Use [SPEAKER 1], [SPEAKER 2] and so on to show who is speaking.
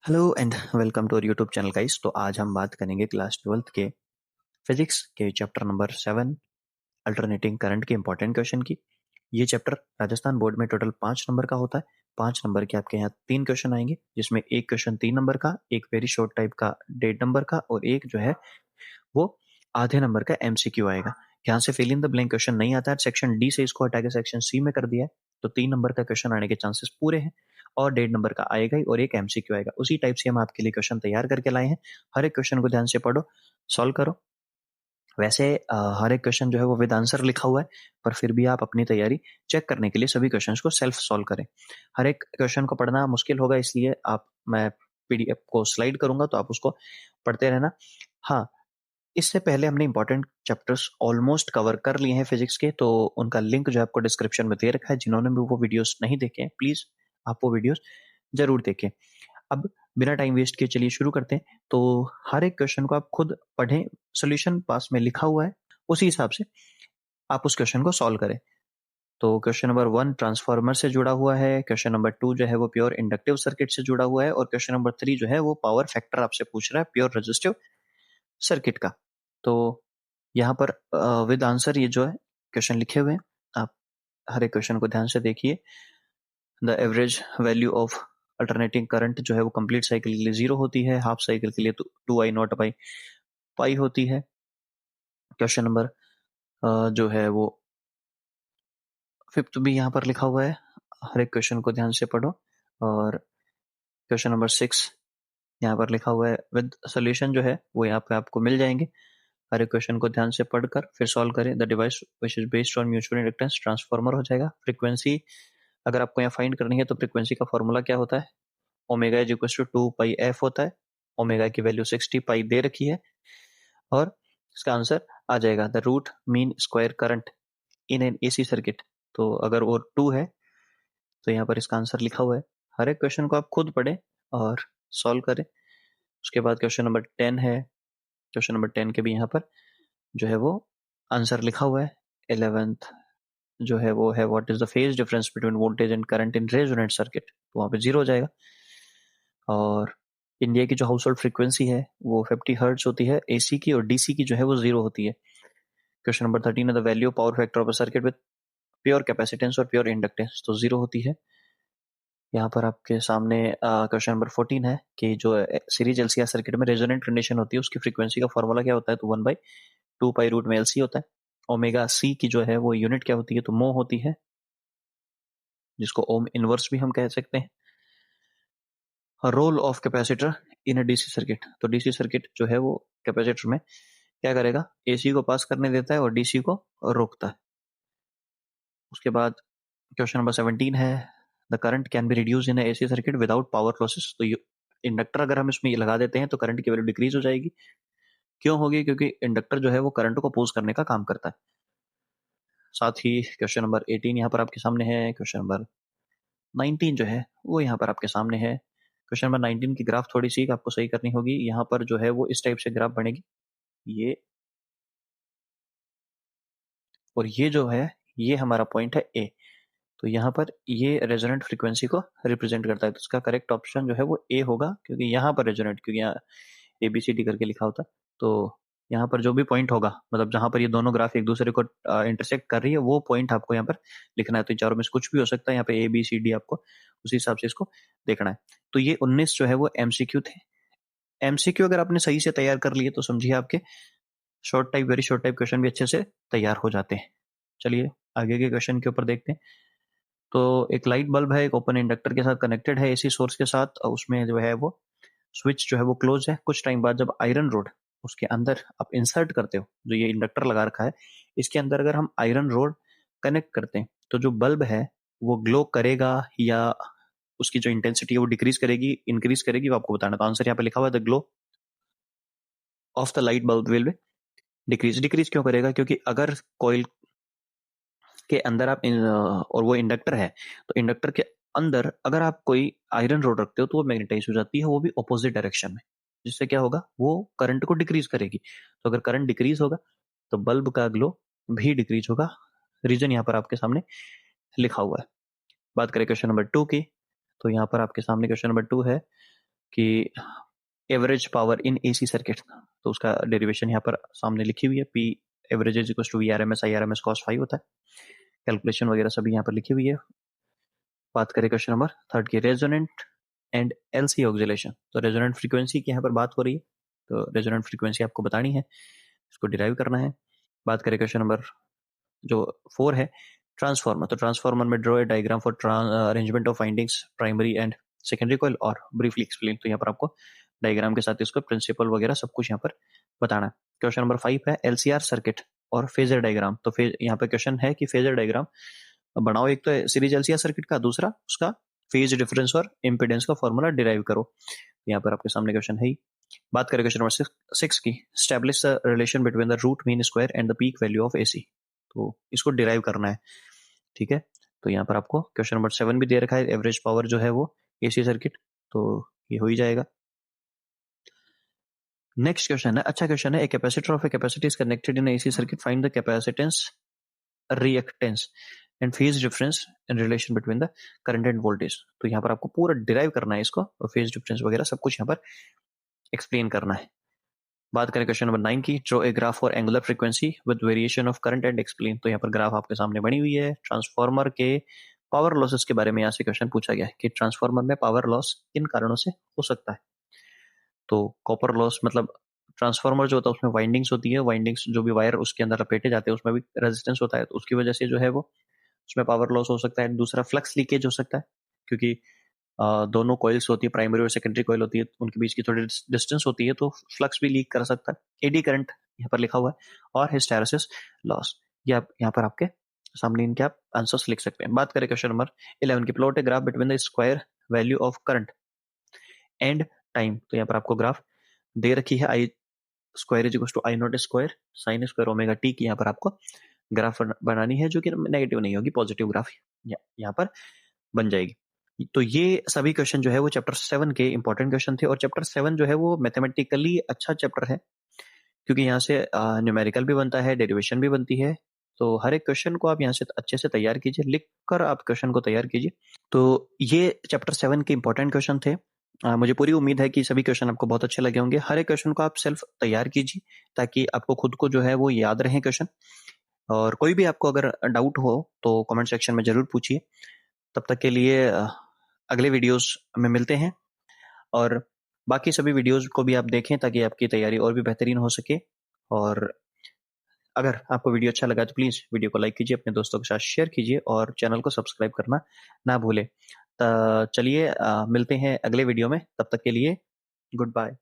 [SPEAKER 1] Hello and welcome to our YouTube channel guys. तो आज हम बात करेंगे क्लास 12th के फिजिक्स के चैप्टर नंबर 7 अल्टरनेटिंग करंट के इंपॉर्टेंट क्वेश्चन की। ये चैप्टर राजस्थान बोर्ड में टोटल 5 नंबर का होता है। 5 नंबर के आपके यहाँ 3 क्वेश्चन आएंगे, जिसमें एक क्वेश्चन 3 नंबर का, एक वेरी शॉर्ट टाइप का 1.5 नंबर का और एक जो है वो आधे नंबर का एमसीक्यू आएगा। यहाँ से fill in the blank question नहीं आता है, सेक्शन डी से इसको हटा के सेक्शन सी में कर दिया है, तो 3 नंबर का क्वेश्चन आने के चांसेस पूरे हैं और 1.5 नंबर का आएगा ही और एक एमसीक्यू आएगा। उसी टाइप से हम आपके लिए क्वेश्चन तैयार करके लाए हैं। हर एक क्वेश्चन को ध्यान से पढ़ो, सॉल्व करो। वैसे हर एक क्वेश्चन जो है वो विद आंसर लिखा हुआ है, पर फिर भी आप अपनी तैयारी चेक करने के लिए सभी क्वेश्चंस को सेल्फ सॉल्व करें। हर एक क्वेश्चन को पढ़ना मुश्किल होगा, इसलिए मैं पीडीएफ को स्लाइड करूंगा तो आप उसको पढ़ते रहना। हाँ, इससे पहले हमने इंपॉर्टेंट चैप्टर्स ऑलमोस्ट कवर कर लिए हैं फिजिक्स के, तो उनका लिंक जो है आपको डिस्क्रिप्शन में दे रखा है। जिन्होंने भी वो वीडियोस नहीं देखे हैं, प्लीज आप वो वीडियोस जरूर देखें। अब बिना टाइम वेस्ट किए चलिए शुरू करते हैं। तो हर एक क्वेश्चन को आप खुद पढ़ें, सोल्यूशन पास में लिखा हुआ है, उसी हिसाब से आप उस क्वेश्चन को सॉल्व करें। तो क्वेश्चन नंबर 1 ट्रांसफार्मर से जुड़ा हुआ है, क्वेश्चन नंबर 2 जो है वो प्योर इंडक्टिव सर्किट से जुड़ा हुआ है और क्वेश्चन नंबर 3 जो है वो पावर फैक्टर आपसे पूछ रहा है प्योर रेजिस्टिव सर्किट का। तो यहाँ पर विद आंसर ये जो है क्वेश्चन लिखे हुए हैं, आप हर एक क्वेश्चन को ध्यान से देखिए। The average value of alternating current जो है वो कंप्लीट साइकिल के लिए 0 होती है, हाफ साइकिल के लिए 2I0/पाई होती है। क्वेश्चन नंबर जो है वो 5th भी यहाँ पर लिखा हुआ है, हर एक क्वेश्चन को ध्यान से पढ़ो। और क्वेश्चन नंबर 6 यहाँ पर लिखा हुआ है, विद सोल्यूशन जो है वो यहाँ पे आपको मिल जाएंगे। हर एक क्वेश्चन को ध्यान से पढ़कर फिर सॉल्व करें। The device which is based on mutual inductance transformer हो जाएगा। फ्रीक्वेंसी अगर आपको यहाँ फाइंड करनी है तो फ्रीक्वेंसी का फॉर्मूला क्या होता है, omega is equal to 2 pi F होता है। ओमेगा की वैल्यू 60 पाई दे रखी है और इसका आंसर आ जाएगा the root mean square current in an AC circuit. तो अगर वो 2 है तो यहाँ पर इसका आंसर लिखा हुआ है। हर एक क्वेश्चन को आप खुद पढ़ें और सॉल्व करें। उसके बाद क्वेश्चन नंबर 10 है, क्वेश्चन नंबर 10 के भी यहाँ पर जो है वो आंसर लिखा हुआ है। 11th जो है वो है what is the phase difference between voltage and current in resonant circuit, तो वहां पे 0 हो जाएगा। और इंडिया की जो हाउस होल्ड फ्रीक्वेंसी है वो 50 हर्ट्ज होती है एसी की, और डीसी की जो है वो 0 होती है। क्वेश्चन नंबर 13 है the value power factor of a circuit with pure capacitance और प्योर इंडक्टेंस, तो 0 होती है। यहाँ पर आपके सामने क्वेश्चन नंबर 14 है कि जो सीरीज एलसीआर सर्किट में रेजोनेंट कंडीशन होती है उसकी फ्रीक्वेंसी का फॉर्मूला क्या होता है, तो 1/2 पाई रूट में एलसी होता है। ओमेगा सी की जो है वो यूनिट क्या होती है, तो मो होती है, जिसको ओम इनवर्स भी हम कह सकते हैं। Role of capacitor in a DC circuit, तो डीसी सर्किट जो है वो कैपेसिटर में क्या करेगा, एसी को पास करने देता है और डीसी को रोकता है। उसके बाद क्वेश्चन नंबर 17 है the current can be reduce in AC circuit without power losses, तो इंडक्टर अगर हम इसमें लगा देते हैं तो करंट की वैल्यू डिक्रीज हो जाएगी। क्यों होगी, क्योंकि इंडक्टर जो है वो करंट को अपोज करने का काम करता है। साथ ही क्वेश्चन नंबर 18 यहाँ पर आपके सामने है। क्वेश्चन नंबर 19 जो है वो यहाँ पर आपके सामने है। क्वेश्चन नंबर 19 की ग्राफ थोड़ी सी आपको सही करनी होगी। यहाँ पर जो है वो इस टाइप से ग्राफ बनेगी, ये और ये जो है ये हमारा पॉइंट है ए। तो यहाँ पर ये रेजोनेंट फ्रीक्वेंसी को रिप्रेजेंट करता है, तो इसका करेक्ट ऑप्शन जो है वो ए होगा, क्योंकि यहाँ पर रेजोनेंट, क्योंकि यहाँ ए बी सी डी करके लिखा होता है। तो यहाँ पर जो भी पॉइंट होगा, मतलब जहां पर ये दोनों ग्राफ एक दूसरे को इंटरसेक्ट कर रही है, वो पॉइंट आपको यहाँ पर लिखना है। तो इन चारों में से कुछ भी हो सकता है, यहाँ पे ए बी सी डी आपको उसी हिसाब से इसको देखना है। तो ये 19 जो है वो एमसीक्यू थे। एमसीक्यू अगर आपने सही से तैयार कर लिए तो समझिए आपके short type, very short type question भी अच्छे से तैयार हो जाते हैं। चलिए आगे के क्वेश्चन के ऊपर देखते हैं। तो एक लाइट बल्ब है, एक ओपन इंडक्टर के साथ कनेक्टेड है एसी सोर्स के साथ, और उसमें जो है वो स्विच जो है वो क्लोज है। कुछ टाइम बाद जब आयरन रोड उसके अंदर आप इंसर्ट करते हो, जो ये इंडक्टर लगा रखा है इसके अंदर अगर हम आयरन रोड कनेक्ट करते हैं तो जो बल्ब है वो ग्लो करेगा या उसकी जो इंटेंसिटी है वो डिक्रीज करेगी, इंक्रीज करेगी, वो आपको बताना। तो आंसर यहाँ पे लिखा हुआ है the glow of the light bulb will be decrease. Decrease क्यों करेगा, क्योंकि अगर कॉइल के अंदर और वो इंडक्टर है, तो इंडक्टर के अंदर अगर आप कोई आयरन रोड रखते हो तो वो मैग्नेटाइज हो जाती है, वो भी ऑपोजिट डायरेक्शन में, जिससे क्या होगा, वो करंट को डिक्रीज करेगी। तो अगर करंट डिक्रीज होगा तो बल्ब का ग्लो भी डिक्रीज होगा। रीजन यहाँ पर आपके सामने लिखा हुआ है। बात करें क्वेश्चन नंबर 2 की, तो यहाँ पर आपके सामने क्वेश्चन नंबर 2 है कि average power in AC circuit, तो उसका डेरिवेशन यहाँ पर सामने लिखी हुई है, P average is equal to V R M S I R M S cos phi होता है। कैलकुलेशन वगैरह सभी यहाँ पर लिखी हुई है। बात करें क्वेश्चन नंबर थर्ड की, रेजोनेंट एंड एलसी ऑक्सिलेशन। तो रेजोनेंट फ्रीक्वेंसी की यहाँ पर बात हो रही है, तो रेजोनेंट फ्रीक्वेंसी आपको बतानी है, इसको डिराइव करना है। बात करें क्वेश्चन नंबर जो 4 है, ट्रांसफार्मर। तो ट्रांसफार्मर में draw a diagram for arrangement of windings primary and secondary coil और ब्रीफली एक्सप्लेन। तो यहाँ पर आपको डायग्राम के साथ इसको प्रिंसिपल वगैरह सब कुछ यहाँ पर बताना है। क्वेश्चन नंबर 5 है एलसीआर सर्किट और फेजर डायग्राम। तो यहाँ पे क्वेश्चन है कि फेजर डायग्राम बनाओ, एक तो सीरीज एलसीआर सर्किट का, दूसरा उसका फेज डिफरेंस और इम्पीडेंस का फॉर्मूला डिराइव करो। यहाँ पर आपके सामने क्वेश्चन है ही। बात करें क्वेश्चन नंबर 6 की, establish the relation between the root mean square and the peak value of AC. तो इसको डिराइव करना है, ठीक है। तो यहाँ पर आपको क्वेश्चन नंबर 7 भी दे रखा है, एवरेज पावर जो है वो एसी सर्किट, तो ये हो ही जाएगा। नेक्स्ट क्वेश्चन है, अच्छा क्वेश्चन है, a capacitor of a capacity is connected in AC circuit, find the capacitance, reactance and phase difference in relation between the current end voltage. तो यहाँ पर आपको पूरा डिराइव करना है इसको, और फेज डिफरेंस वगैरह सब कुछ यहाँ पर एक्सप्लेन करना है। बात करें क्वेश्चन नंबर 9 की, draw a graph for angular frequency with variation of current and explain. तो यहाँ पर ग्राफ आपके सामने बनी हुई है। ट्रांसफार्मर के पावर लॉसेस के बारे में यहाँ से क्वेश्चन पूछा गया है कि ट्रांसफार्मर में पावर लॉस किन कारणों से हो सकता है। तो कॉपर लॉस मतलब ट्रांसफार्मर जो होता है उसमें वाइंडिंग्स होती है, वाइंडिंग्स जो भी वायर उसके अंदर लपेटे जाते हैं उसमें भी रेजिस्टेंस होता है, तो उसकी वजह से जो है वो उसमें पावर लॉस हो सकता है। दूसरा फ्लक्स लीकेज हो सकता है, क्योंकि दोनों कॉइल्स होती है, प्राइमरी और सेकेंडरी कॉइल होती है, उनके बीच की थोड़ी डिस्टेंस होती है, तो फ्लक्स भी लीक कर सकता है। एडी करंट यहाँ पर लिखा हुआ है, और हिस्टैरिसीस लॉस, ये आप यहाँ पर आपके सामने इनके आप आंसर्स लिख सकते हैं। बात करें क्वेश्चन नंबर 11 की, plot a graph between the square value of current and time. तो यहाँ पर आपको ग्राफ दे रखी है, I square is equal to I naught square sine square omega T की यहाँ पर आपको ग्राफ बनानी है, जो कि नेगेटिव नहीं होगी, पॉजिटिव ग्राफ यहाँ पर बन जाएगी। तो ये सभी क्वेश्चन जो है वो चैप्टर 7 के इंपॉर्टेंट क्वेश्चन थे, और चैप्टर 7 जो है वो मैथमेटिकली अच्छा चैप्टर है, क्योंकि यहाँ से न्यूमेरिकल भी बनता है, डेरिवेशन भी बनती है। तो हर एक क्वेश्चन को आप यहाँ से अच्छे से तैयार कीजिए, लिख कर आप क्वेश्चन को तैयार कीजिए। तो ये चैप्टर 7 के इंपॉर्टेंट क्वेश्चन थे। मुझे पूरी उम्मीद है कि सभी क्वेश्चन आपको बहुत अच्छे लगे होंगे। हर एक क्वेश्चन को आप सेल्फ तैयार कीजिए, ताकि आपको खुद को जो है वो याद रहे क्वेश्चन। और कोई भी आपको अगर डाउट हो तो कमेंट सेक्शन में जरूर पूछिए। तब तक के लिए अगले वीडियोस में मिलते हैं, और बाकी सभी वीडियोस को भी आप देखें ताकि आपकी तैयारी और भी बेहतरीन हो सके। और अगर आपको वीडियो अच्छा लगा तो प्लीज़ वीडियो को लाइक कीजिए, अपने दोस्तों के साथ शेयर कीजिए, और चैनल को सब्सक्राइब करना ना भूलें। चलिए मिलते हैं अगले वीडियो में, तब तक के लिए गुड बाय।